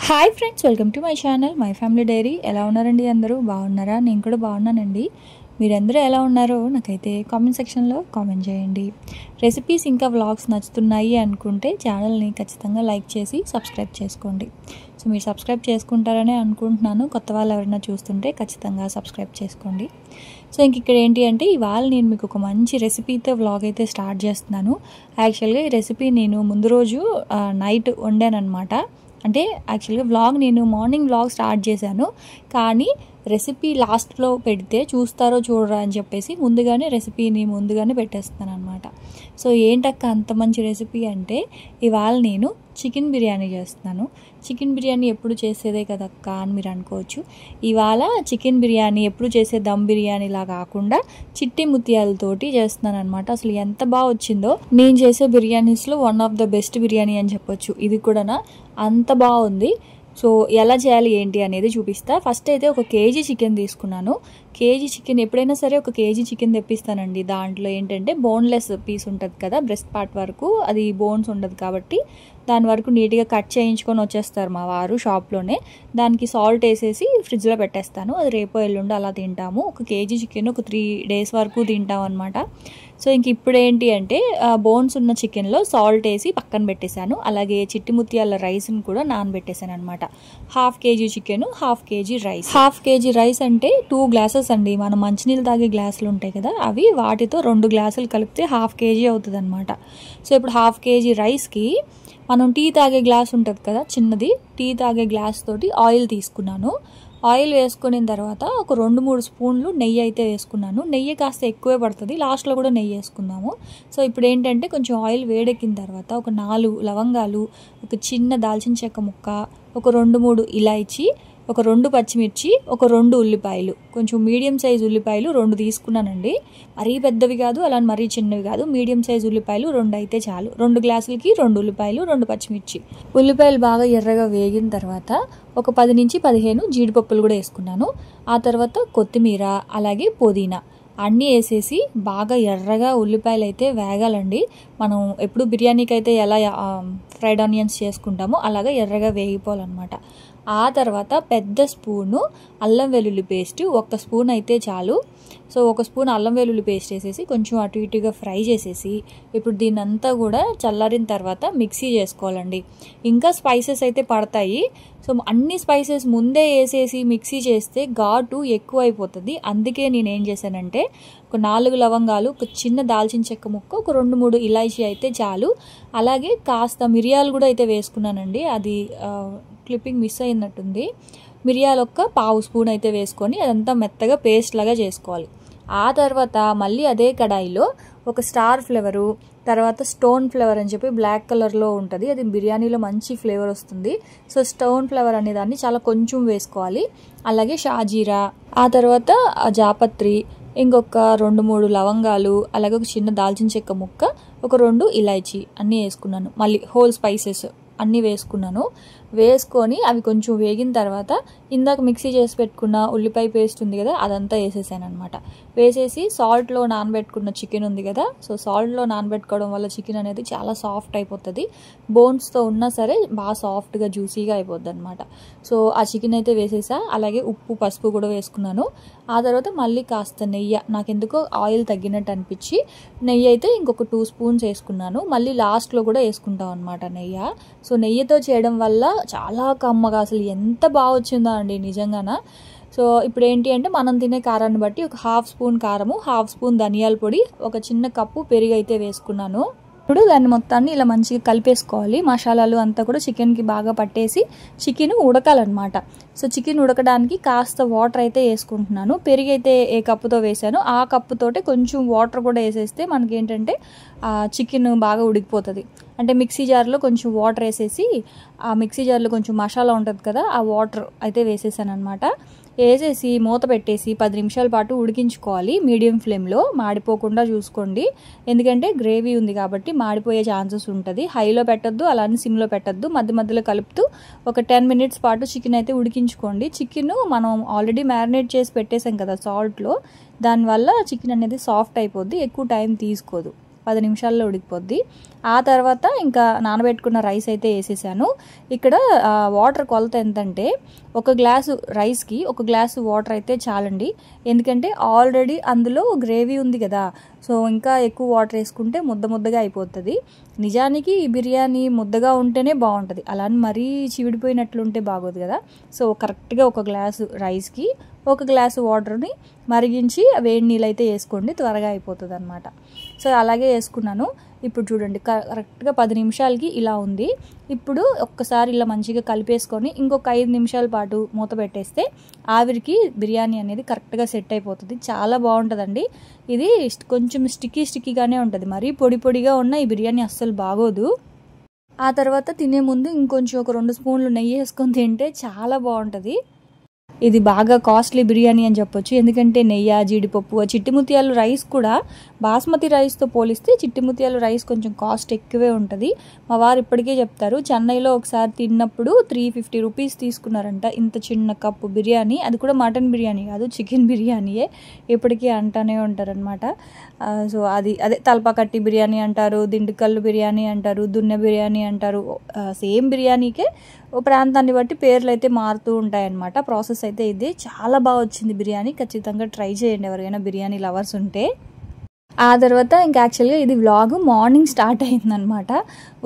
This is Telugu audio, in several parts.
Hi friends, welcome to my channel my family dairy. ఎలా ఉన్నారండి? అందరూ బాగున్నారా? నేను కూడా బాగున్నానండి. మీరందరూ ఎలా ఉన్నారో నాకైతే కామెంట్ సెక్షన్లో కామెంట్ చేయండి. రెసిపీస్ ఇంకా వ్లాగ్స్ నచ్చుతున్నాయి అనుకుంటే ఛానల్ని ఖచ్చితంగా లైక్ చేసి సబ్స్క్రైబ్ చేసుకోండి. సో మీరు సబ్స్క్రైబ్ చేసుకుంటారని అనుకుంటున్నాను. కొత్త వాళ్ళు ఎవరైనా చూస్తుంటే ఖచ్చితంగా సబ్స్క్రైబ్ చేసుకోండి. సో ఇంక ఇక్కడ ఏంటి అంటే, ఇవాళ నేను మీకు ఒక మంచి రెసిపీతో వ్లాగ్ అయితే స్టార్ట్ చేస్తున్నాను. యాక్చువల్గా ఈ రెసిపీ నేను ముందు రోజు నైట్ వండానమాట. అంటే యాక్చువల్గా వ్లాగ్ నేను మార్నింగ్ వ్లాగ్ స్టార్ట్ చేశాను, కానీ రెసిపీ లాస్ట్లో పెడితే చూస్తారో చూడరా అని చెప్పేసి రెసిపీని ముందుగానే పెట్టేస్తాను అనమాట. సో ఏంటక్క అంత మంచి రెసిపీ అంటే, ఇవాళ నేను చికెన్ బిర్యానీ చేస్తున్నాను. చికెన్ బిర్యానీ ఎప్పుడు చేసేదే కదక్క అని మీరు అనుకోవచ్చు. ఇవాళ చికెన్ బిర్యానీ ఎప్పుడు చేసే దమ్ బిర్యానీలా కాకుండా చిట్టి ముత్యాలతోటి చేస్తున్నాను అనమాట. అసలు ఎంత బాగా వచ్చిందో. నేను చేసే బిర్యానీస్లో one of the best biryani అని చెప్పొచ్చు. ఇది కూడా అంత బాగుంది. సో ఎలా చేయాలి ఏంటి అనేది చూపిస్తా. ఫస్ట్ అయితే ఒక కేజీ చికెన్ తీసుకున్నాను. కేజీ చికెన్ ఎప్పుడైనా సరే ఒక కేజీ చికెన్ తెప్పిస్తానండి. దాంట్లో ఏంటంటే బోన్లెస్ పీస్ ఉంటుంది కదా, బ్రెస్ట్ పార్ట్ వరకు అది బోన్స్ ఉండదు కాబట్టి దాని వరకు నీట్గా కట్ చేయించుకొని వచ్చేస్తారు మా వారు షాప్లోనే. దానికి సాల్ట్ వేసేసి ఫ్రిడ్జ్లో పెట్టేస్తాను. అది రేపో ఎల్లుండి అలా తింటాము. ఒక కేజీ చికెన్ ఒక 3 days వరకు తింటాం అనమాట. సో ఇంక ఇప్పుడు ఏంటి అంటే, బోన్స్ ఉన్న చికెన్లో సాల్ట్ వేసి పక్కన పెట్టేశాను. అలాగే చిట్టి ముత్యాల రైస్ని కూడా నానబెట్టేశాను అనమాట. 1/2 kg chicken, 1/2 kg rice. 1/2 kg rice అంటే 2 glasses అండి. మనం మంచినీళ్ళు తాగే గ్లాసులు ఉంటాయి కదా, అవి వాటితో 2 గ్లాసులు కలిపితే 1/2 kg అవుతుంది అనమాట. సో ఇప్పుడు 1/2 kg రైస్కి మనం టీ తాగే గ్లాస్ ఉంటుంది కదా చిన్నది, టీ తాగే గ్లాస్ తోటి ఆయిల్ తీసుకున్నాను. ఆయిల్ వేసుకున్న తర్వాత ఒక 2-3 స్పూన్లు నెయ్యి అయితే వేసుకున్నాను. నెయ్యి కాస్త ఎక్కువే పడుతుంది, లాస్ట్లో కూడా నెయ్యి వేసుకుందాము. సో ఇప్పుడు ఏంటంటే, కొంచెం ఆయిల్ వేడెక్కిన తర్వాత ఒక 4 లవంగాలు, ఒక చిన్న దాల్చిన చెక్క ముక్క, ఒక 2-3 ఇలాచీ, ఒక 2 పచ్చిమిర్చి, ఒక 2 ఉల్లిపాయలు, కొంచెం మీడియం సైజు ఉల్లిపాయలు 2 తీసుకున్నానండి. మరీ పెద్దవి కాదు, అలా మరీ చిన్నవి కాదు, మీడియం సైజు ఉల్లిపాయలు 2 అయితే చాలు. 2 గ్లాసులకి 2 ఉల్లిపాయలు, 2 పచ్చిమిర్చి. ఉల్లిపాయలు బాగా ఎర్రగా వేగిన తర్వాత ఒక 10 నుంచి 15 జీడిపప్పులు కూడా వేసుకున్నాను. ఆ తర్వాత కొత్తిమీర, అలాగే పుదీనా అన్నీ వేసేసి బాగా ఎర్రగా ఉల్లిపాయలు అయితే వేగాలండి. మనం ఎప్పుడు బిర్యానీకి అయితే ఎలా ఫ్రైడ్ ఆనియన్స్ చేసుకుంటామో అలాగా ఎర్రగా వేగిపోవాలన్నమాట. ఆ తర్వాత పెద్ద స్పూను అల్లం వెల్లుల్లి పేస్ట్, 1 స్పూన్ అయితే చాలు. సో 1 స్పూన్ అల్లం వెల్లుల్లి పేస్ట్ వేసేసి కొంచెం అటు ఇటుగా ఫ్రై చేసేసి, ఇప్పుడు దీన్నంతా కూడా చల్లారిన తర్వాత మిక్సీ చేసుకోవాలండి. ఇంకా స్పైసెస్ అయితే పడతాయి. సో అన్ని స్పైసెస్ ముందే వేసేసి మిక్సీ చేస్తే ఘాటు ఎక్కువ అయిపోతుంది. అందుకే నేను ఏం చేశానంటే, ఒక 4 లవంగాలు, ఒక చిన్న దాల్చిన చెక్క ముక్క, ఒక 2-3 ఇలాచీ అయితే చాలు. అలాగే కాస్త మిరియాలు కూడా అయితే వేసుకున్నానండి. అది క్లిప్పింగ్ మిస్ అయినట్టుంది. మిరియాలు ఒక 1/2 స్పూన్ అయితే వేసుకొని అదంతా మెత్తగా పేస్ట్ లాగా చేసుకోవాలి. ఆ తర్వాత మళ్ళీ అదే కడాయిలో ఒక స్టార్ ఫ్లేవరు, తర్వాత స్టోన్ ఫ్లేవర్ అని చెప్పి బ్లాక్ కలర్లో ఉంటుంది, అది బిర్యానీలో మంచి ఫ్లేవర్ వస్తుంది. సో స్టోన్ ఫ్లేవర్ అనే దాన్ని చాలా కొంచెం వేసుకోవాలి. అలాగే షాజీరా, ఆ తర్వాత జాపత్రి, ఇంకొక 2-3 లవంగాలు, అలాగే ఒక చిన్న దాల్చిన చెక్క ముక్క, ఒక 2 ఇలాచీ అన్నీ వేసుకున్నాను. మళ్ళీ హోల్ స్పైసెస్ అన్నీ వేసుకున్నాను. వేసుకొని అవి కొంచెం వేగిన తర్వాత ఇందాక మిక్సీ చేసి పెట్టుకున్న ఉల్లిపాయ పేస్ట్ ఉంది కదా, అదంతా వేసేసాను అనమాట. వేసేసి సాల్ట్లో నానబెట్టుకున్న చికెన్ ఉంది కదా, సో సాల్ట్లో నానబెట్టుకోవడం వల్ల చికెన్ అనేది చాలా సాఫ్ట్ అయిపోతుంది. బోన్స్తో ఉన్నా సరే బాగా సాఫ్ట్గా జ్యూసీగా అయిపోద్ది అనమాట. సో ఆ చికెన్ అయితే వేసేసా. అలాగే ఉప్పు, పసుపు కూడా వేసుకున్నాను. ఆ తర్వాత మళ్ళీ కాస్త నెయ్యి, నాకెందుకో ఆయిల్ తగ్గినట్టు అనిపించి నెయ్యి అయితే ఇంకొక 2 స్పూన్స్ వేసుకున్నాను. మళ్ళీ లాస్ట్లో కూడా వేసుకుంటాం అనమాట నెయ్యి. సో నెయ్యితో చేయడం వల్ల చాలా కమ్మగా, అసలు ఎంత బాగా వచ్చిందో అండి నిజంగాన. సో ఇప్పుడు ఏంటి అంటే, మనం తినే కారాన్ని బట్టి ఒక 1/2 స్పూన్ కారము, 1/2 స్పూన్ ధనియాల పొడి, ఒక చిన్న కప్పు పెరుగు అయితే వేసుకున్నాను. ఇప్పుడు దాన్ని మొత్తాన్ని ఇలా మంచిగా కలిపేసుకోవాలి. మసాలాలు అంతా కూడా చికెన్కి బాగా పట్టేసి చికెన్ ఉడకాలన్నమాట. సో చికెన్ ఉడకడానికి కాస్త వాటర్ అయితే వేసుకుంటున్నాను. పెరుగు అయితే ఏ కప్పుతో వేసానో ఆ కప్పుతోటే కొంచెం వాటర్ కూడా వేసేస్తే మనకేంటంటే చికెన్ బాగా ఉడికిపోతుంది. అంటే మిక్సీ జార్లో కొంచెం వాటర్ వేసేసి, ఆ మిక్సీ జార్లో కొంచెం మసాలా ఉంటుంది కదా, ఆ వాటర్ అయితే వేసేసాను అనమాట. వేసేసి మూత పెట్టేసి 10 నిమిషాల పాటు ఉడికించుకోవాలి మీడియం ఫ్లేమ్లో. మాడిపోకుండా చూసుకోండి, ఎందుకంటే గ్రేవీ ఉంది కాబట్టి మాడిపోయే ఛాన్సెస్ ఉంటుంది. హైలో పెట్టద్దు, అలానే సిమ్లో పెట్టద్దు. మధ్య మధ్యలో కలుపుతూ ఒక 10 minutes పాటు చికెన్ అయితే ఉడికించుకోండి. చికెన్ మనం ఆల్రెడీ మ్యారినేట్ చేసి పెట్టేసాం కదా సాల్ట్లో, దానివల్ల చికెన్ అనేది సాఫ్ట్ అయిపోద్ది, ఎక్కువ టైం తీసుకోదు. 10 నిమిషాల్లో ఉడికిపోద్ది. ఆ తర్వాత ఇంకా నానబెట్టుకున్న రైస్ అయితే వేసేసాను. ఇక్కడ వాటర్ కొలత ఎంతంటే 1 గ్లాసు రైస్కి 1 గ్లాసు వాటర్ అయితే చాలండి. ఎందుకంటే ఆల్రెడీ అందులో గ్రేవీ ఉంది కదా, సో ఇంకా ఎక్కువ వాటర్ వేసుకుంటే ముద్దగా అయిపోతుంది. నిజానికి ఈ బిర్యానీ ముద్దగా ఉంటేనే బాగుంటుంది, అలా అని మరీ చివిడిపోయినట్లు ఉంటే బాగోదు కదా. సో కరెక్ట్గా 1 గ్లాసు రైస్కి 1 గ్లాసు వాటర్ని మరిగించి వేడి నీళ్ళు అయితే వేసుకోండి, త్వరగా అయిపోతుంది అనమాట. సో అలాగే వేసుకున్నాను. ఇప్పుడు చూడండి కరెక్ట్గా 10 నిమిషాలకి ఇలా ఉంది. ఇప్పుడు ఒక్కసారి ఇలా మంచిగా కలిపేసుకొని ఇంకొక 5 నిమిషాల పాటు మూత పెట్టేస్తే ఆవిరికి బిర్యానీ అనేది కరెక్ట్గా సెట్ అయిపోతుంది. చాలా బాగుంటుందండి. ఇది కొంచెం స్టిక్కీగానే ఉంటుంది, మరీ పొడిగా ఉన్న ఈ బిర్యానీ అస్సలు బాగోదు. ఆ తర్వాత తినే ముందు ఇంకొంచెం ఒక 2 స్పూన్లు నెయ్యి వేసుకొని తింటే చాలా బాగుంటుంది. ఇది బాగా కాస్ట్లీ బిర్యానీ అని చెప్పొచ్చు, ఎందుకంటే నెయ్యి, జీడిపప్పు, చిట్టి ముత్యాలు రైస్ కూడా బాస్మతి రైస్తో పోలిస్తే చిట్టి ముత్యాలు రైస్ కొంచెం కాస్ట్ ఎక్కువే ఉంటుంది. మా వారు ఇప్పటికే చెప్తారు, చెన్నైలో ఒకసారి తిన్నప్పుడు 350 రూపీస్ తీసుకున్నారంట ఇంత చిన్న కప్పు బిర్యానీ, అది కూడా మటన్ బిర్యానీ కాదు, చికెన్ బిర్యానీయే. ఇప్పటికీ అంటానే ఉంటారనమాట. సో అదే తలపాకట్టి బిర్యానీ అంటారు, దిండుకల్లు బిర్యానీ అంటారు, దున్నె బిర్యానీ అంటారు. సేమ్ బిర్యానీకే ప్రాంతాన్ని బట్టి పేర్లు అయితే మారుతూ ఉంటాయన్నమాట. ప్రాసెస్ అయితే ఇది చాలా బాగా వచ్చింది బిర్యానీ. ఖచ్చితంగా ట్రై చేయండి ఎవరైనా బిర్యానీ లవర్స్ ఉంటే. ఆ తర్వాత ఇంకా యాక్చువల్గా ఇది వ్లాగ్ మార్నింగ్ స్టార్ట్ అయిందనమాట.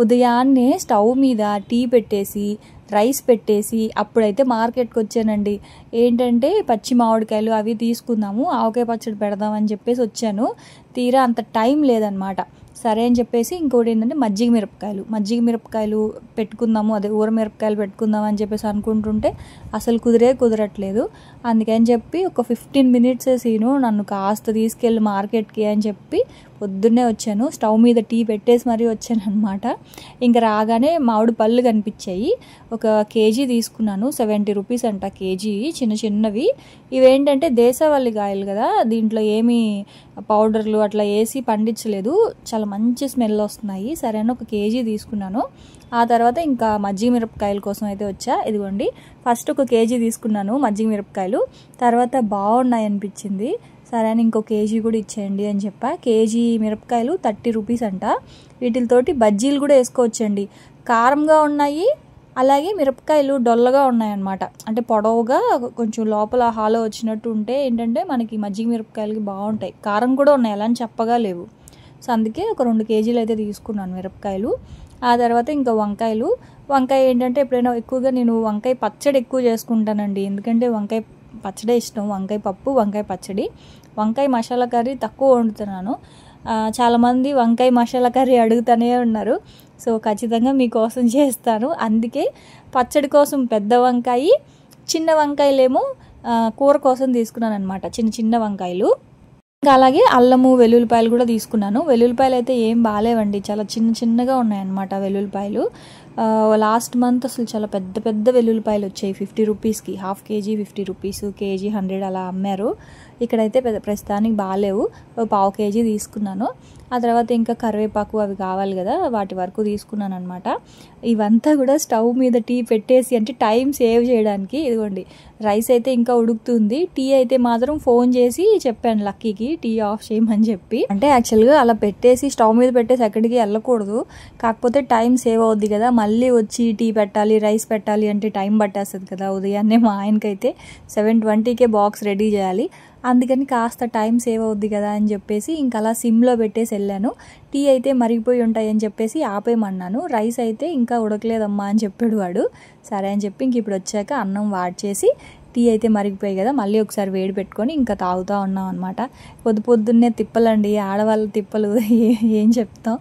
ఉదయాన్నే స్టవ్ మీద టీ పెట్టేసి రైస్ పెట్టేసి అప్పుడైతే మార్కెట్కి వచ్చానండి. ఏంటంటే పచ్చి మామిడికాయలు అవి తీసుకుందాము, ఆవకాయ పచ్చడి పెడదామని చెప్పేసి వచ్చాను. తీరా అంత టైం లేదనమాట. సరే అని చెప్పేసి ఇంకోటి ఏంటంటే మజ్జిగ మిరపకాయలు పెట్టుకుందాము, అదే ఊర మిరపకాయలు పెట్టుకుందాం అని చెప్పేసి అనుకుంటుంటే అసలు కుదరట్లేదు. అందుకని చెప్పి ఒక 15 మినిట్స్ సీను నన్ను కాస్త తీసుకెళ్ళి మార్కెట్కి అని చెప్పి పొద్దున్నే వచ్చాను. స్టవ్ మీద టీ పెట్టేసి మరీ వచ్చాను అనమాట. ఇంకా రాగానే మామిడి పళ్ళు కనిపించాయి. ఒక కేజీ తీసుకున్నాను, 70 రూపీస్ అంట కేజీ, చిన్నవి. ఇవేంటంటే దేశవాళీ కాయలు కదా, దీంట్లో ఏమీ పౌడర్లు అట్లా వేసి పండించలేదు, చాలా మంచి స్మెల్ వస్తున్నాయి. సరే అని ఒక కేజీ తీసుకున్నాను. ఆ తర్వాత ఇంకా మజ్జిగ మిరపకాయల కోసం అయితే వచ్చా. ఇదిగోండి ఫస్ట్ ఒక కేజీ తీసుకున్నాను మజ్జిగ మిరపకాయలు, తర్వాత బాగున్నాయి అనిపించింది. సరే అని ఇంకో కేజీ కూడా ఇచ్చేయండి అని చెప్పా. కేజీ మిరపకాయలు 30 రూపీస్ అంట. వీటితోటి బజ్జీలు కూడా వేసుకోవచ్చండి, కారంగా ఉన్నాయి, అలాగే మిరపకాయలు డొల్లగా ఉన్నాయన్నమాట. అంటే పొడవుగా కొంచెం లోపల హాలో వచ్చినట్టు ఉంటే ఏంటంటే మనకి మజ్జిగ మిరపకాయలకి బాగుంటాయి. కారం కూడా ఉన్నాయి, అలా అని చెప్పగా లేవు. సో అందుకే ఒక 2 కేజీలు అయితే తీసుకున్నాను మిరపకాయలు. ఆ తర్వాత ఇంకా వంకాయ ఏంటంటే ఎప్పుడైనా ఎక్కువగా నేను వంకాయ పచ్చడి ఎక్కువ చేసుకుంటానండి, ఎందుకంటే వంకాయ పచ్చడే ఇష్టం. వంకాయ పప్పు, వంకాయ పచ్చడి. వంకాయ మసాలా కర్రీ తక్కువ వండుతున్నాను. చాలామంది వంకాయ మసాలా కర్రీ అడుగుతూనే ఉన్నారు. సో ఖచ్చితంగా మీకోసం చేస్తాను. అందుకే పచ్చడి కోసం పెద్ద వంకాయ, చిన్న వంకాయలేమో కూర కోసం తీసుకున్నాను అనమాట, చిన్న వంకాయలు. ఇంకా అలాగే అల్లము, వెల్లుల్లిపాయలు కూడా తీసుకున్నాను. వెల్లుల్లిపాయలు అయితే ఏం బాగాలేవండి, చాలా చిన్నగా ఉన్నాయన్నమాట వెల్లుల్లిపాయలు. లాస్ట్ మంత్ అసలు చాలా పెద్ద వెల్లుల్లిపాయలు వచ్చాయి 50 రూపీస్కి. హాఫ్ కేజీ 50 రూపీస్, కేజీ 100 అలా అమ్మారు. ఇక్కడైతే ప్రస్తుతానికి బాగాలేవు, 1/4 కేజీ తీసుకున్నాను. ఆ తర్వాత ఇంకా కరివేపాకు అవి కావాలి కదా, వాటి వరకు తీసుకున్నాను అనమాట. ఇవంతా కూడా స్టవ్ మీద టీ పెట్టేసి, అంటే టైం సేవ్ చేయడానికి. ఇదిగోండి రైస్ అయితే ఇంకా ఉడుకుతుంది. టీ అయితే మాత్రం ఫోన్ చేసి చెప్పాను లక్కీకి టీ ఆఫ్ చేయమని చెప్పి. అంటే యాక్చువల్గా అలా పెట్టేసి స్టవ్ మీద పెట్టేసి ఎక్కడికి వెళ్ళకూడదు, కాకపోతే టైం సేవ్ అవుద్ది కదా. మళ్ళీ వచ్చి టీ పెట్టాలి, రైస్ పెట్టాలి అంటే టైం పట్టేస్తుంది కదా. ఉదయాన్నే మా ఆయనకైతే 7:20కే బాక్స్ రెడీ చేయాలి, అందుకని కాస్త టైం సేవ్ అవుద్ది కదా అని చెప్పేసి ఇంకా అలా సిమ్లో పెట్టేసి వెళ్ళాను. టీ అయితే మరిగిపోయి ఉంటాయని చెప్పేసి ఆపేయమన్నాను. రైస్ అయితే ఇంకా ఉడకలేదమ్మా అని చెప్పాడు వాడు. సరే అని చెప్పి ఇంక ఇప్పుడు వచ్చాక అన్నం వాడ్చేసి టీ అయితే మరిగిపోయాయి కదా, మళ్ళీ ఒకసారి వేడి పెట్టుకొని ఇంకా తాగుతూ ఉన్నాం అనమాట. పొద్దున్నే తిప్పలండి, ఆడవాళ్ళ తిప్పలు ఏం చెప్తాం.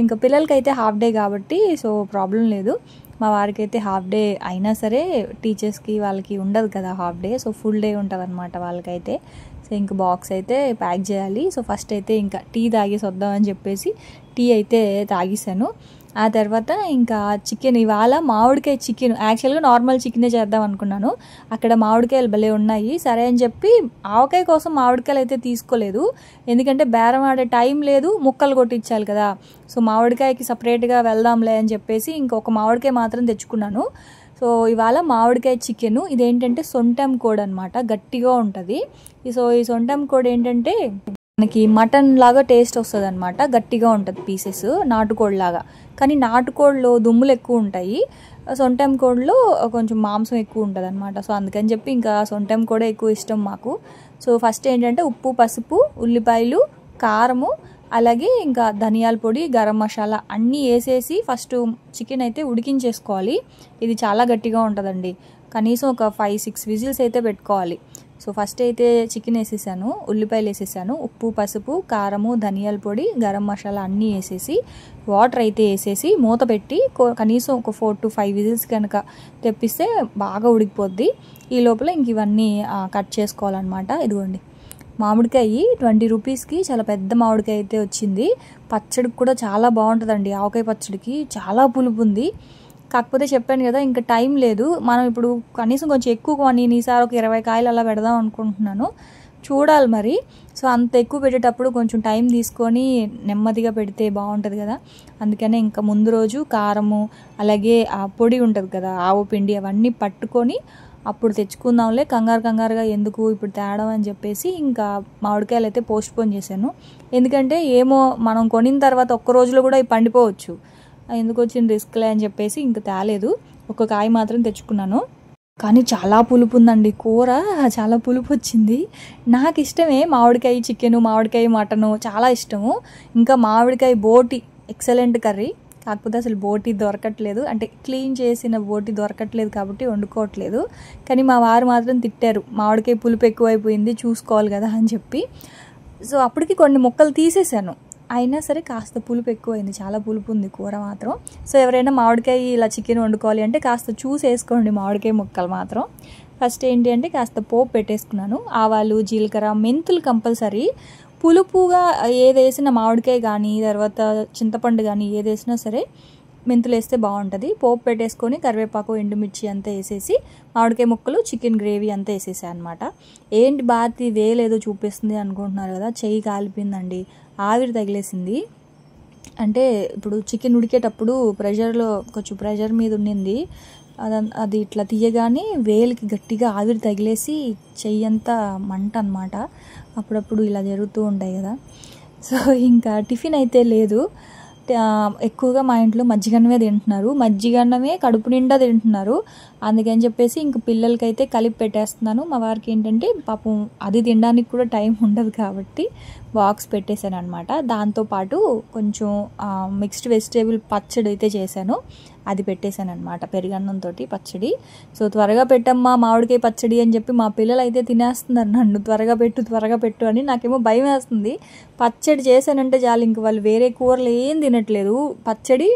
ఇంకా పిల్లలకైతే హాఫ్ డే కాబట్టి సో ప్రాబ్లం లేదు. మా వారికి అయితే హాఫ్ డే అయినా సరే టీచర్స్కి వాళ్ళకి ఉండదు కదా half day, so full day ఉంటుంది అనమాట వాళ్ళకైతే. సో ఇంక బాక్స్ అయితే ప్యాక్ చేయాలి. సో ఫస్ట్ అయితే ఇంకా టీ తాగేసి వద్దామని చెప్పేసి టీ అయితే తాగేసాను. ఆ తర్వాత ఇంకా చికెన్, ఇవాళ మామిడికాయ చికెన్. యాక్చువల్గా నార్మల్ చికెనే చేద్దాం అనుకున్నాను, అక్కడ మామిడికాయలు భలే ఉన్నాయి. సరే అని చెప్పి ఆవకాయ కోసం మామిడికాయలు అయితే తీసుకోలేదు, ఎందుకంటే బేరం ఆడే టైం లేదు, ముక్కలు కొట్టించాలి కదా. సో మామిడికాయకి సపరేట్గా వెళ్దాంలే అని చెప్పేసి ఇంకొక మామిడికాయ మాత్రం తెచ్చుకున్నాను. సో ఇవాళ మామిడికాయ చికెను. ఇదేంటంటే సొంటం కోడ్ అనమాట, గట్టిగా ఉంటుంది. సో ఈ సొంటం కోడ్ ఏంటంటే మనకి మటన్ లాగా టేస్ట్ వస్తుంది అనమాట, గట్టిగా ఉంటుంది పీసెస్ నాటుకోడి లాగా. కానీ నాటుకోడిలో దుమ్ములు ఎక్కువ ఉంటాయి, సొంటెం కోడిలో కొంచెం మాంసం ఎక్కువ ఉంటుంది అనమాట. సో అందుకని చెప్పి ఇంకా సొంటెం కోడే ఎక్కువ ఇష్టం మాకు. సో ఫస్ట్ ఏంటంటే ఉప్పు, పసుపు, ఉల్లిపాయలు, కారము, అలాగే ఇంకా ధనియాల పొడి, గరం మసాలా అన్నీ వేసేసి ఫస్ట్ చికెన్ అయితే ఉడికించేసుకోవాలి. ఇది చాలా గట్టిగా ఉంటుందండి, కనీసం ఒక 5-6 విజిల్స్ అయితే పెట్టుకోవాలి. సో ఫస్ట్ అయితే చికెన్ వేసేసాను, ఉల్లిపాయలు వేసేసాను, ఉప్పు, పసుపు, కారము, ధనియాల పొడి, గరం మసాలా అన్నీ వేసేసి వాటర్ అయితే వేసేసి మూత పెట్టి కనీసం ఒక 4 to 5 విజిల్స్ కనుక తెప్పిస్తే బాగా ఉడికిపోద్ది. ఈ లోపల ఇంక ఇవన్నీ కట్ చేసుకోవాలన్నమాట. ఇదిగోండి మామిడికాయ 20 రూపీస్కి చాలా పెద్ద మామిడికాయ అయితే వచ్చింది. పచ్చడికి కూడా చాలా బాగుంటుందండి, ఆవకాయ పచ్చడికి చాలా పులుపు ఉంది. కాకపోతే చెప్పాను కదా ఇంకా టైం లేదు. మనం ఇప్పుడు కనీసం కొంచెం ఎక్కువ కొని ఈసారి ఒక 20 కాయలు అలా పెడదాం అనుకుంటున్నాను, చూడాలి మరి. సో అంత ఎక్కువ పెట్టేటప్పుడు కొంచెం టైం తీసుకొని నెమ్మదిగా పెడితే బాగుంటుంది కదా. అందుకనే ఇంకా ముందు రోజు కారము, అలాగే ఆ పొడి ఉంటుంది కదా ఆవు పిండి, అవన్నీ పట్టుకొని అప్పుడు తెచ్చుకుందాంలే, కంగారుగా ఎందుకు ఇప్పుడు తేడం అని చెప్పేసి ఇంకా మామిడికాయలు అయితే పోస్ట్పోన్ చేశాను. ఎందుకంటే ఏమో మనం కొనిన తర్వాత ఒక్క రోజులో కూడా ఇవి పండిపోవచ్చు, ఎందుకు వచ్చిన రిస్క్లే అని చెప్పేసి ఇంకా తేలేదు. ఒక కాయ మాత్రం తెచ్చుకున్నాను. కానీ చాలా పులుపు ఉందండి, కూర చాలా పులుపు వచ్చింది. నాకు ఇష్టమే మామిడికాయ చికెను, మామిడికాయ మటను చాలా ఇష్టము. ఇంకా మామిడికాయ బోటి ఎక్సలెంట్ కర్రీ. కాకపోతే అసలు బోటి దొరకట్లేదు, అంటే క్లీన్ చేసిన బోటి దొరకట్లేదు కాబట్టి వండుకోవట్లేదు. కానీ మా వారు మాత్రం తిట్టారు, మామిడికాయ పులుపు ఎక్కువైపోయింది చూసుకోవాలి కదా అని చెప్పి. సో అప్పటికి కొన్ని ముక్కలు తీసేసాను, అయినా సరే కాస్త పులుపు ఎక్కువైంది, చాలా పులుపు ఉంది కూర మాత్రం. సో ఎవరైనా మామిడికాయ ఇలా చికెన్ వండుకోవాలి అంటే కాస్త చూసి వేసుకోండి మామిడికాయ ముక్కలు మాత్రం. ఫస్ట్ ఏంటి అంటే కాస్త పోపు పెట్టేసుకున్నాను, ఆవాలు, జీలకర్ర, మెంతులు కంపల్సరీ. పులుపుగా ఏదేసిన మామిడికాయ కానీ తర్వాత చింతపండు కానీ ఏదేసినా సరే మెంతులు వేస్తే బాగుంటుంది. పోపు పెట్టేసుకొని కరివేపాకు, ఎండుమిర్చి అంతా వేసేసి మామిడికాయ ముక్కలు, చికెన్ గ్రేవీ అంతా వేసేసాను అనమాట. ఏంటి బాతి వేలేదో చూపిస్తుంది అనుకుంటున్నారు కదా, చెయ్యి కాలిపోయిందండి, ఆవిరి తగిలేసింది. అంటే ఇప్పుడు చికెన్ ఉడికేటప్పుడు ప్రెషర్లో కొంచెం ప్రెషర్ మీద ఉండింది, అది ఇట్లా తీయగానే వేలికి గట్టిగా ఆవిరి తగిలేసి చెయ్యి అంతా మంట అనమాట. అప్పుడప్పుడు ఇలా జరుగుతూ ఉంటాయి కదా. సో ఇంకా టిఫిన్ అయితే లేదు, ఎక్కువగా మా ఇంట్లో మజ్జిగన్నమే తింటున్నారు, మజ్జిగన్నమే కడుపు నిండా తింటున్నారు. అందుకని చెప్పేసి ఇంక పిల్లలకైతే కలిపి పెట్టేస్తున్నాను. మా వారికి ఏంటంటే పాపం అది తినడానికి కూడా టైం ఉండదు కాబట్టి బాక్స్ పెట్టేశాను అనమాట. దాంతోపాటు కొంచెం మిక్స్డ్ వెజిటేబుల్ పచ్చడి అయితే చేశాను, అది పెట్టేశాను అనమాట, పెరుగన్నంతో పచ్చడి. సో త్వరగా పెట్టమ్మా మామిడికాయ పచ్చడి అని చెప్పి మా పిల్లలు అయితే తినేస్తున్నారు నన్ను, త్వరగా పెట్టు అని. నాకేమో భయం వేస్తుంది, పచ్చడి చేశానంటే చాలు ఇంక వాళ్ళు వేరే కూరలు ఏం తినట్లేదు, పచ్చడి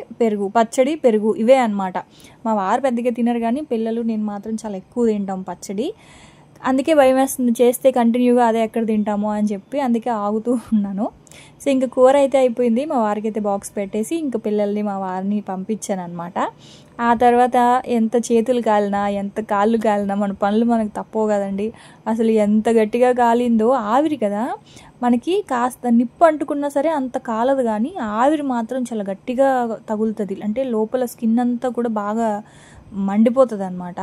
పెరుగు ఇవే అనమాట. మా వారు పెద్దగా తినరు కానీ పిల్లలు నేను మాత్రం చాలా ఎక్కువ తింటాం పచ్చడి. అందుకే భయం వేస్తుంది, చేస్తే కంటిన్యూగా అదే ఎక్కడ తింటామో అని చెప్పి అందుకే ఆగుతూ ఉన్నాను. సో ఇంక కూర అయితే అయిపోయింది, మా వారికి అయితే బాక్స్ పెట్టేసి ఇంక పిల్లల్ని మా వారిని పంపించాను అనమాట. ఆ తర్వాత ఎంత చేతులు కాలినా ఎంత కాళ్ళు కాలినా మన పనులు మనకు తప్పవు కదండి. అసలు ఎంత గట్టిగా కాలిందో, ఆవిరి కదా మనకి, కాస్త నిప్పు అంటుకున్నా సరే అంత కాలదు కానీ ఆవిరి మాత్రం చాలా గట్టిగా తగులుతుంది, అంటే లోపల స్కిన్ అంతా కూడా బాగా మండిపోతుంది అనమాట.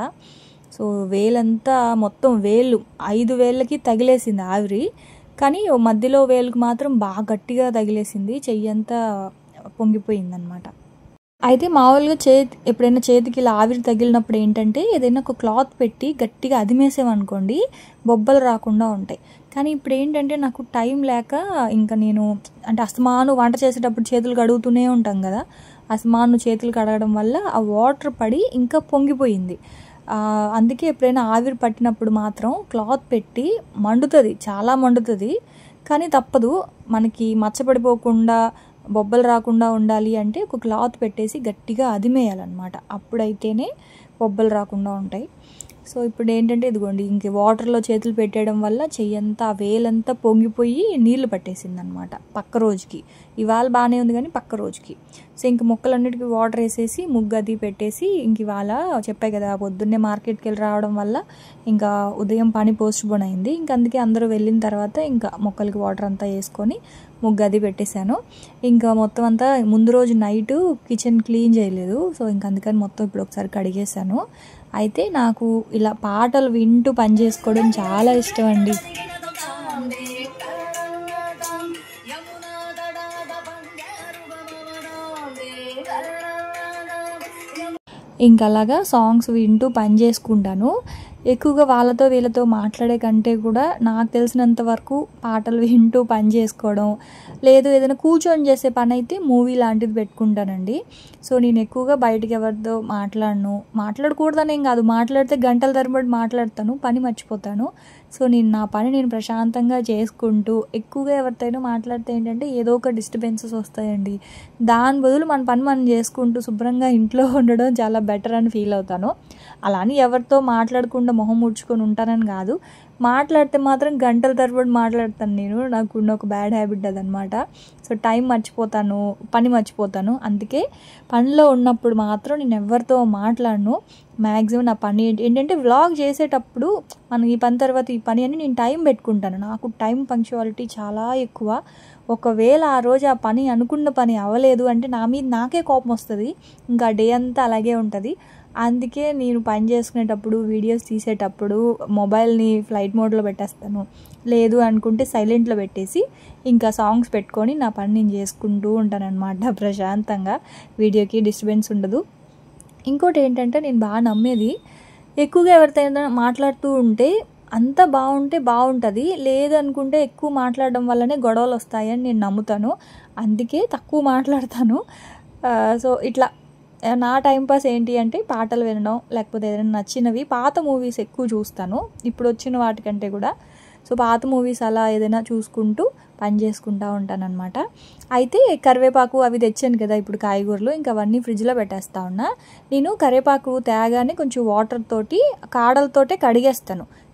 సో వేలంతా మొత్తం 5 వేళ్ళకి తగిలేసింది ఆవిరి, కానీ మధ్యలో వేలుకు మాత్రం బాగా గట్టిగా తగిలేసింది, చెయ్యంతా పొంగిపోయింది అనమాట. అయితే మామూలుగా ఎప్పుడైనా చేతికి ఇలా ఆవిరి తగిలినప్పుడు ఏంటంటే ఏదైనా ఒక క్లాత్ పెట్టి గట్టిగా అదిమేసామనుకోండి బొబ్బలు రాకుండా ఉంటాయి. కానీ ఇప్పుడు ఏంటంటే నాకు టైం లేక ఇంకా నేను అంటే అస్తమాను వంట చేసేటప్పుడు చేతులు కడుగుతూనే ఉంటాం కదా, అస్తమాను చేతులు కడగడం వల్ల ఆ వాటర్ పడి ఇంకా పొంగిపోయింది. అందుకే ఎప్పుడైనా ఆవిరి పట్టినప్పుడు మాత్రం క్లాత్ పెట్టి మండుతుంది, చాలా మండుతుంది, కానీ తప్పదు, మనకి మచ్చపడిపోకుండా బొబ్బలు రాకుండా ఉండాలి అంటే ఒక క్లాత్ పెట్టేసి గట్టిగా అదిమేయాలన్నమాట, అప్పుడైతేనే బొబ్బలు రాకుండా ఉంటాయి. సో ఇప్పుడు ఏంటంటే ఇదిగోండి ఇంక వాటర్లో చేతులు పెట్టేయడం వల్ల చెయ్యంతా వేలంతా పొంగిపోయి నీళ్లు పట్టేసింది అనమాట పక్క రోజుకి. ఇవాళ బాగానే ఉంది కానీ పక్క రోజుకి. సో ఇంక ముక్కలన్నిటికీ వాటర్ వేసేసి ముగ్గు అది పెట్టేసి ఇంక ఇవాళ చెప్పాయి కదా పొద్దున్నే మార్కెట్కి వెళ్ళి రావడం వల్ల ఇంకా ఉదయం పని పోస్ట్పోన్ అయింది. ఇంక అందుకే అందరూ వెళ్ళిన తర్వాత ఇంకా మొక్కలకి వాటర్ అంతా వేసుకొని ముగ్గు అది పెట్టేశాను. ఇంకా మొత్తం అంతా ముందు రోజు నైట్ కిచెన్ క్లీన్ చేయలేదు, సో ఇంక అందుకని మొత్తం ఇప్పుడు ఒకసారి కడిగేశాను. అయితే నాకు ఇలా పాటలు వింటూ పని చేసుకోవడం చాలా ఇష్టం అండి. ఇంకా అలాగా సాంగ్స్ వింటూ పని చేసుకుంటాను. ఎక్కువగా వాళ్ళతో వీళ్ళతో మాట్లాడే కంటే కూడా నాకు తెలిసినంత వరకు పాటలు వింటూ పని చేసుకోవడం, లేదు ఏదైనా కూర్చొని చేసే పని అయితే మూవీ లాంటిది పెట్టుకుంటానండి. సో నేను ఎక్కువగా బయటికి ఎవరితో మాట్లాడకూడదనేం కాదు, మాట్లాడితే గంటల తరబడి మాట్లాడతాను, పని మర్చిపోతాను. సో నా పని నేను ప్రశాంతంగా చేసుకుంటూ, ఎక్కువగా ఎవరితోనో మాట్లాడితే ఏంటంటే ఏదో ఒక డిస్టర్బెన్సెస్ వస్తాయండి. దాని బదులు మన పని మనం చేసుకుంటూ శుభ్రంగా ఇంట్లో ఉండడం చాలా బెటర్ అని ఫీల్ అవుతాను. అలా అని ఎవరితో మాట్లాడకుండా మొహం ముడుచుకొని ఉంటానని కాదు, మాట్లాడితే మాత్రం గంటల తరబడి మాట్లాడతాను నేను. నాకున్న ఒక బ్యాడ్ హ్యాబిట్ అదనమాట. సో టైం మర్చిపోతాను, పని మర్చిపోతాను. అందుకే పనిలో ఉన్నప్పుడు మాత్రం నేను ఎవరితో మాట్లాడను. మ్యాక్సిమం నా పని ఏంటంటే వ్లాగ్ చేసేటప్పుడు మనం ఈ పని తర్వాత ఈ పని అని నేను టైం పెట్టుకుంటాను. నాకు టైం పంక్చువాలిటీ చాలా ఎక్కువ. ఒకవేళ ఆ రోజు ఆ పని అనుకున్న పని అవ్వలేదు అంటే నా మీద నాకే కోపం వస్తుంది. ఇంకా డే అంతా అలాగే ఉంటుంది. అందుకే నేను పని చేసుకునేటప్పుడు, వీడియోస్ తీసేటప్పుడు మొబైల్ని ఫ్లైట్ మోడ్లో పెట్టేస్తాను. లేదు అనుకుంటే సైలెంట్లో పెట్టేసి ఇంకా సాంగ్స్ పెట్టుకొని నా పని నేను చేసుకుంటూ ఉంటాను అనమాట. ప్రశాంతంగా, వీడియోకి డిస్టర్బెన్స్ ఉండదు. ఇంకోటి ఏంటంటే నేను బాగా నమ్మేది, ఎక్కువగా ఎవరితో మాట్లాడుతూ ఉంటే అంతా బాగుంటే బాగుంటుంది, లేదనుకుంటే ఎక్కువ మాట్లాడడం వల్లనే గొడవలు వస్తాయని నేను నమ్ముతాను. అందుకే తక్కువ మాట్లాడతాను. సో ఇట్లా నా టైంపాస్ ఏంటి అంటే పాటలు వినడం, లేకపోతే ఏదైనా నచ్చినవి పాత మూవీస్ ఎక్కువ చూస్తాను ఇప్పుడు వచ్చిన వాటికంటే కూడా. సో పాత మూవీస్ అలా ఏదైనా చూసుకుంటూ పని చేసుకుంటూ ఉంటానన్నమాట. అయితే కరివేపాకు అవి తెచ్చాను కదా ఇప్పుడు కాయగూరలు, ఇంకా అవన్నీ ఫ్రిడ్జ్లో పెట్టేస్తా ఉన్నా. నేను కరివేపాకు తేగానే కొంచెం వాటర్ తోటి కాడలతోటే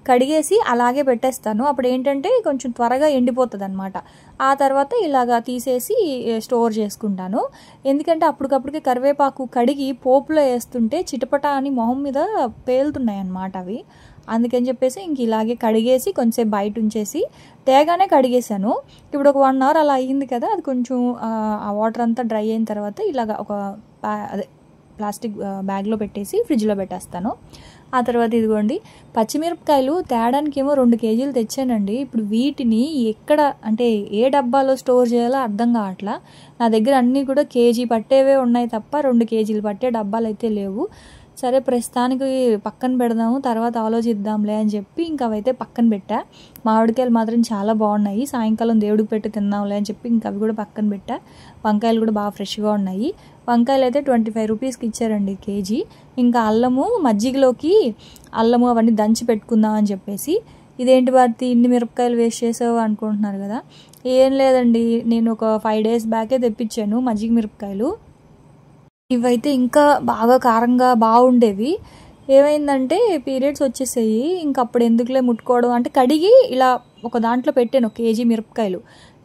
కడిగేసి అలాగే పెట్టేస్తాను. అప్పుడు ఏంటంటే కొంచెం త్వరగా ఎండిపోతుంది అనమాట. ఆ తర్వాత ఇలాగా తీసేసి స్టోర్ చేసుకుంటాను. ఎందుకంటే అప్పటికప్పటికే కరివేపాకు కడిగి పోపులో వేస్తుంటే చిటపట అని మొహం మీద పేలుతున్నాయి అన్నమాట అవి. అందుకని చెప్పేసి ఇంక ఇలాగే కడిగేసి కొంచెంసేపు బయట ఉంచేసి తేగానే కడిగేసాను. ఇప్పుడు ఒక 1 అవర్ అలా అయ్యింది కదా, అది కొంచెం ఆ వాటర్ అంతా డ్రై అయిన తర్వాత ఇలాగ ఒక ప్లాస్టిక్ బ్యాగ్లో పెట్టేసి ఫ్రిడ్జ్లో పెట్టేస్తాను. ఆ తర్వాత ఇదిగోండి పచ్చిమిరపకాయలు తేడానికేమో 2 కేజీలు తెచ్చానండి. ఇప్పుడు వీటిని ఎక్కడ అంటే ఏ డబ్బాలో స్టోర్ చేయాలో అర్థం కావట్లా. నా దగ్గర అన్నీ కూడా కేజీ పట్టేవే ఉన్నాయి తప్ప 2 కేజీలు పట్టే డబ్బాలు అయితే లేవు. సరే ప్రస్తుతానికి పక్కన పెడదాము, తర్వాత ఆలోచిద్దాంలే అని చెప్పి ఇంకా అవైతే పక్కన పెట్టా. మామిడికాయలు మాత్రం చాలా బాగున్నాయి, సాయంకాలం దేవుడికి పెట్టి తిందాంలే అని చెప్పి ఇంకా అవి కూడా పక్కన పెట్టా. వంకాయలు కూడా బాగా ఫ్రెష్గా ఉన్నాయి. వంకాయలు అయితే 25 రూపీస్కి ఇచ్చారండి కేజీ. ఇంకా అల్లము, మజ్జిగలోకి అల్లము అవన్నీ దంచి పెట్టుకుందాం అని చెప్పేసి. ఇదేంటి భారతి ఇన్ని మిరపకాయలు వేస్ట్ చేసావు అనుకుంటున్నారు కదా, ఏం లేదండి, నేను ఒక 5 డేస్ బ్యాకే తెప్పించాను మజ్జిగ మిరపకాయలు. ఇవైతే ఇంకా బాగా కారంగా బాగుండేవి. ఏమైందంటే పీరియడ్స్ వచ్చేసాయి, ఇంకా అప్పుడు ఎందుకులే ముట్టుకోవడం అంటే కడిగి ఇలా ఒక దాంట్లో పెట్టాను 1 కేజీ మిరపకాయలు.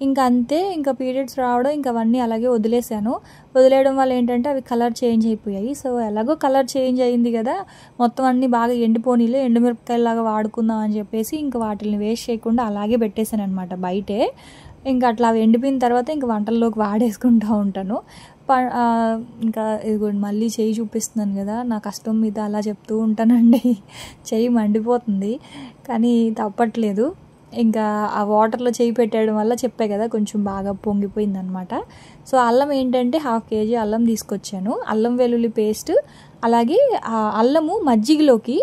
ఇంకా అంతే, ఇంకా పీరియడ్స్ రావడం, ఇంకా అవన్నీ అలాగే వదిలేసాను. వదిలేయడం వల్ల ఏంటంటే అవి కలర్ చేంజ్ అయిపోయాయి. సో ఎలాగో కలర్ చేంజ్ అయింది కదా, మొత్తం అన్నీ బాగా ఎండిపోనీలే, ఎండుమిరపకాయలాగా వాడుకుందాం అని చెప్పేసి ఇంకా వాటిని వేస్ట్ చేయకుండా అలాగే పెట్టేశాను అనమాట బయటే. ఇంకా అట్లా ఎండిపోయిన తర్వాత ఇంకా వంటల్లోకి వాడేసుకుంటూ ఉంటాను. ఇంకా ఇదిగోండి మళ్ళీ చెయ్యి చూపిస్తున్నాను కదా, నా కష్టం మీద అలా చెప్తూ ఉంటానండి. చెయ్యి మండిపోతుంది కానీ తప్పట్లేదు. ఇంకా ఆ వాటర్లో చెయ్యి పెట్టేయడం వల్ల చెప్పే కదా కొంచెం బాగా పొంగిపోయింది అనమాట. సో అల్లం ఏంటంటే 1/2 కేజీ అల్లం తీసుకొచ్చాను. అల్లం వెల్లుల్లి పేస్ట్, అలాగే ఆ అల్లము మజ్జిగలోకి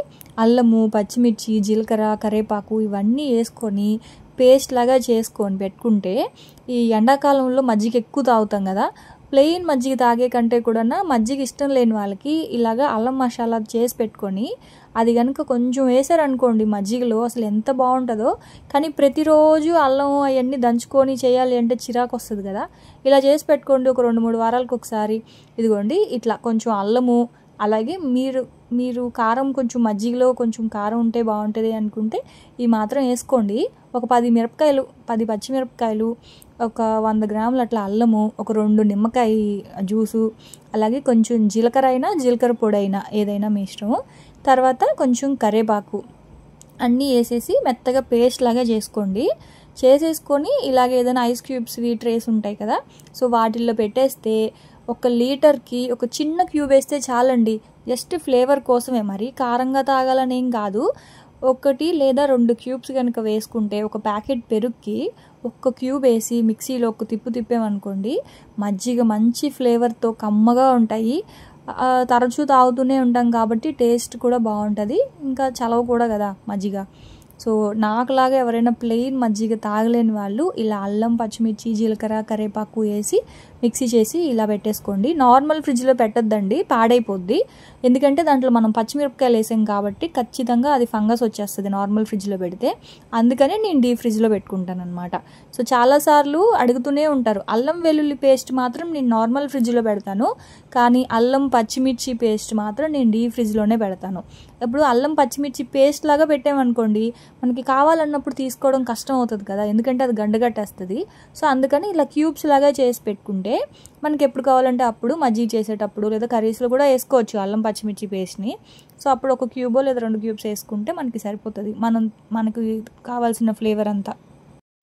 అల్లము, పచ్చిమిర్చి, జీలకర్ర, కరివేపాకు ఇవన్నీ వేసుకొని పేస్ట్ లాగా చేసుకొని పెట్టుకుంటే, ఈ ఎండాకాలంలో మజ్జిగ ఎక్కువ తాగుతాం కదా, ప్లెయిన్ మజ్జిగ తాగే కంటే కూడా మజ్జిగ ఇష్టం లేని వాళ్ళకి ఇలాగా అల్లం మసాలా చేసి పెట్టుకొని అది కనుక కొంచెం వేసారనుకోండి మజ్జిగలో, అసలు ఎంత బాగుంటుందో. కానీ ప్రతిరోజు అల్లం అవన్నీ దంచుకొని చేయాలి అంటే చిరాకు వస్తుంది కదా. ఇలా చేసి పెట్టుకోండి ఒక 2-3 వారాలకు ఒకసారి. ఇదిగోండి ఇట్లా కొంచెం అల్లము, అలాగే మీరు కారం కొంచెం మజ్జిగలో కొంచెం కారం ఉంటే బాగుంటుంది అనుకుంటే ఈ మాత్రం వేసుకోండి. ఒక 10 పచ్చిమిరపకాయలు, ఒక 100 గ్రాములు అట్లా అల్లము, ఒక 2 నిమ్మకాయ జ్యూసు, అలాగే కొంచెం జీలకర్ర అయినా జీలకర్ర పొడి అయినా ఏదైనా మీ ఇష్టము. తర్వాత కొంచెం కరివేపాకు అన్నీ వేసేసి మెత్తగా పేస్ట్ లాగా చేసుకోండి. చేసేసుకొని ఇలాగ ఏదైనా ఐస్ క్యూబ్స్వి ట్రేస్ ఉంటాయి కదా, సో వాటిల్లో పెట్టేస్తే 1 లీటర్కి ఒక చిన్న క్యూబ్ వేస్తే చాలండి. జస్ట్ ఫ్లేవర్ కోసమే, మరి కారంగా తాగాలని ఏం కాదు. 1 లేదా 2 క్యూబ్స్ కనుక వేసుకుంటే ఒక ప్యాకెట్ పెరుగుకి 1 క్యూబ్ వేసి మిక్సీలో ఒక తిప్పామనుకోండి, మజ్జిగ మంచి ఫ్లేవర్తో కమ్మగా ఉంటాయి. తరచూ తాగుతూనే ఉంటాం కాబట్టి టేస్ట్ కూడా బాగుంటుంది, ఇంకా చలవ కూడా కదా మజ్జిగ. సో నాకులాగా ఎవరైనా ప్లెయిన్ మజ్జిగ తాగలేని వాళ్ళు ఇలా అల్లం, పచ్చిమిర్చి, జీలకర్ర, కరివేపాకు వేసి మిక్సీ చేసి ఇలా పెట్టేసుకోండి. నార్మల్ ఫ్రిడ్జ్లో పెట్టొద్దండి, పాడైపోద్ది. ఎందుకంటే దాంట్లో మనం పచ్చిమిరపకాయలు వేసాం కాబట్టి ఖచ్చితంగా అది ఫంగస్ వచ్చేస్తుంది నార్మల్ ఫ్రిడ్జ్లో పెడితే. అందుకనే నేను డీప్ ఫ్రిడ్జ్లో పెట్టుకుంటాను అనమాట. సో చాలాసార్లు అడుగుతూనే ఉంటారు, అల్లం వెల్లుల్లి పేస్ట్ మాత్రం నేను నార్మల్ ఫ్రిడ్జ్లో పెడతాను, కానీ అల్లం పచ్చిమిర్చి పేస్ట్ మాత్రం నేను డీప్ ఫ్రిడ్జ్లోనే పెడతాను. ఇప్పుడు అల్లం పచ్చిమిర్చి పేస్ట్ లాగా పెట్టామనుకోండి, మనకి కావాలన్నప్పుడు తీసుకోవడం కష్టం అవుతుంది కదా, ఎందుకంటే అది గండగట్టేస్తుంది. సో అందుకని ఇలా క్యూబ్స్ లాగా చేసి పెట్టుకుంటే మనకి ఎప్పుడు కావాలంటే అప్పుడు మజ్జిగ చేసేటప్పుడు లేదా కర్రీస్లో కూడా వేసుకోవచ్చు అల్లం పచ్చిమిర్చి పేస్ట్ని. సో అప్పుడు ఒక క్యూబో లేదా 2 క్యూబ్స్ వేసుకుంటే మనకి సరిపోతుంది, మనకు కావాల్సిన ఫ్లేవర్ అంతా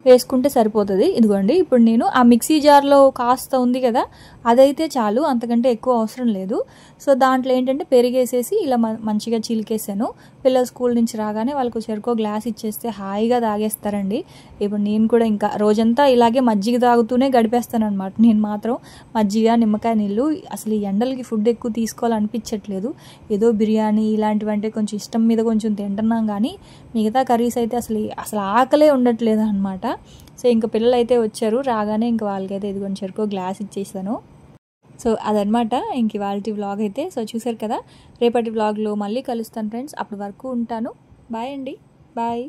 వేసుకుంటే సరిపోతుంది. ఇదిగోండి, ఇప్పుడు నేను ఆ మిక్సీ జార్లో కాస్త ఉంది కదా, అదైతే చాలు, అంతకంటే ఎక్కువ అవసరం లేదు. సో దాంట్లో ఏంటంటే పెరిగేసేసి ఇలా మంచిగా చిలికేసాను. పిల్లలు స్కూల్ నుంచి రాగానే వాళ్ళకు చెరుకో గ్లాస్ ఇచ్చేస్తే హాయిగా తాగేస్తారండి. ఇప్పుడు నేను కూడా ఇంకా రోజంతా ఇలాగే మజ్జిగ తాగుతూనే గడిపేస్తాను అనమాట. నేను మాత్రం మజ్జిగ, నిమ్మకాయ నీళ్ళు, అసలు ఈ ఎండలకి ఫుడ్ ఎక్కువ తీసుకోవాలనిపించట్లేదు. ఏదో బిర్యానీ ఇలాంటివంటే కొంచెం ఇష్టం మీద కొంచెం తింటున్నాం, కానీ మిగతా కర్రీస్ అయితే అసలు ఆకలే ఉండట్లేదు అనమాట. సో ఇంకా పిల్లలు అయితే వచ్చారు, రాగానే ఇంకా వాళ్ళకైతే ఇదిగోండి చెరుకో గ్లాస్ ఇచ్చేసాను. సో అదనమాట ఇంక ఇవాళ వ్లాగ్ అయితే. సో చూసారు కదా, రేపటి వ్లాగ్లో మళ్ళీ కలుస్తాను ఫ్రెండ్స్. అప్పటి వరకు ఉంటాను. బాయ్ అండి, బాయ్.